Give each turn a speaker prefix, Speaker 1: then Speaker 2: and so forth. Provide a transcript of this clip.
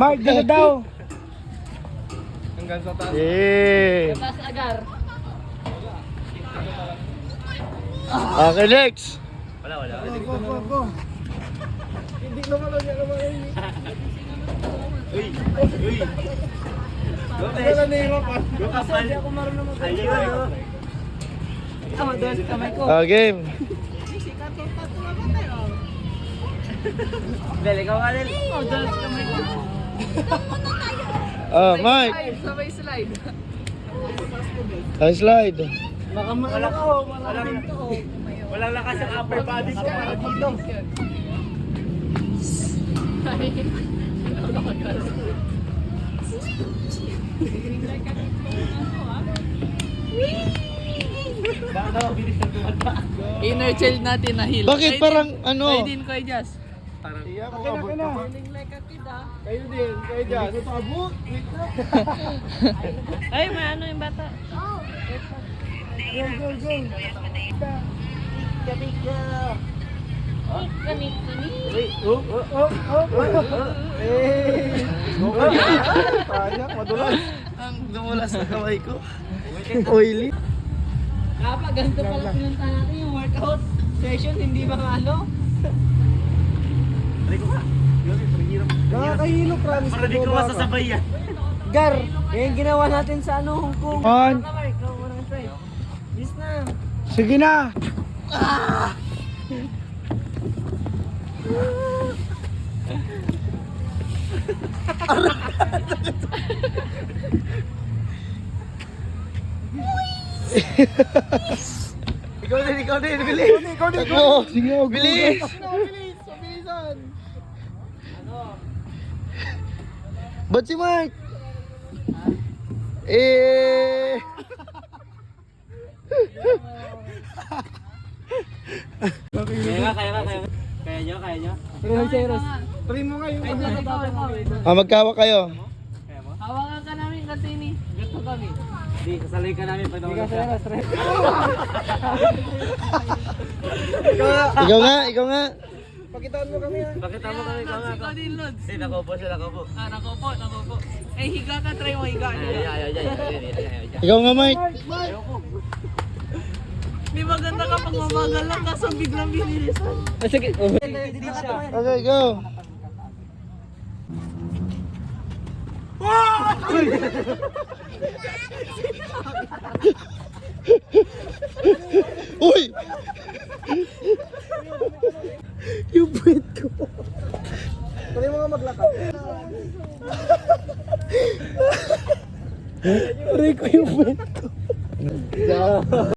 Speaker 1: Mark, dito daw.
Speaker 2: Hanggang sa taas.
Speaker 1: Yeah.
Speaker 3: Taas agar.
Speaker 1: Okay, next.
Speaker 2: Wala.
Speaker 1: Go.
Speaker 2: Hindi naman lang yan naman yun. Uy. Wala na yung mapa.
Speaker 3: Hindi ako marunong mag-ayun. Tama doon sa kamay ko.
Speaker 1: Game.
Speaker 3: Bel, ikaw ka rin. Doon sa kamay ko.
Speaker 1: Mike.
Speaker 3: Sabay slide.
Speaker 1: Ay, slide.
Speaker 3: Baka maala ko.
Speaker 2: Walang lakas ang upper body ko. Dito.
Speaker 3: Inner child natin na heal.
Speaker 1: Bakit parang ano?
Speaker 3: Kayo din, Kuya Jazz.
Speaker 2: Parang iya ko
Speaker 1: Akin na.
Speaker 3: Feeling like a kid ah.
Speaker 2: Kayo din, kayo dyan. Ito abot.
Speaker 3: Ay, may ano yung bata.
Speaker 1: Go.
Speaker 3: Kanit.
Speaker 1: Payak, madulas. Ang dumulas sa kamay ko. Oily.
Speaker 3: Kapag ganito pala pinunta natin yung workout session, hindi ba ano?
Speaker 2: Try ko nga.
Speaker 1: Nakakahilo, promise.
Speaker 2: Para di ko masasabay yan.
Speaker 3: Gar, yung ginawa natin sa ano, Hong Kong.
Speaker 1: On.
Speaker 3: Ikaw unang try. Bis na.
Speaker 1: Sige na.
Speaker 2: Ikaw din, bilis.
Speaker 1: Ako. Sige, bilis.
Speaker 2: Bilisan.
Speaker 1: Ba't si Mike? Eh.
Speaker 2: Kaya nyo.
Speaker 1: Try mo nga yung
Speaker 3: Ay, dyan ikaw.
Speaker 1: magkawa kayo.
Speaker 2: Kaya mo?
Speaker 3: Hawakan ka namin kasi ni. Gato kami.
Speaker 2: Hindi, sasalay ka namin pag nawala siya.
Speaker 1: Ikaw nga.
Speaker 2: Pakitaan mo kami ha. Pakitaan mo kami
Speaker 3: Lods, ikaw din, Lods.
Speaker 2: Hindi, nakaupo siya, nakaupo.
Speaker 3: Ah, nakupo. Eh, higa ka, try mo, higa.
Speaker 1: Ikaw nga, Mike.
Speaker 3: Di maganda ka pag mamagal lang kaso biglang binilisan.
Speaker 2: Sige.
Speaker 1: Okay, go. Uy! Yung puwet ko.
Speaker 2: Pwede mo nga maglakad.
Speaker 1: Aray ko yung puwet ko.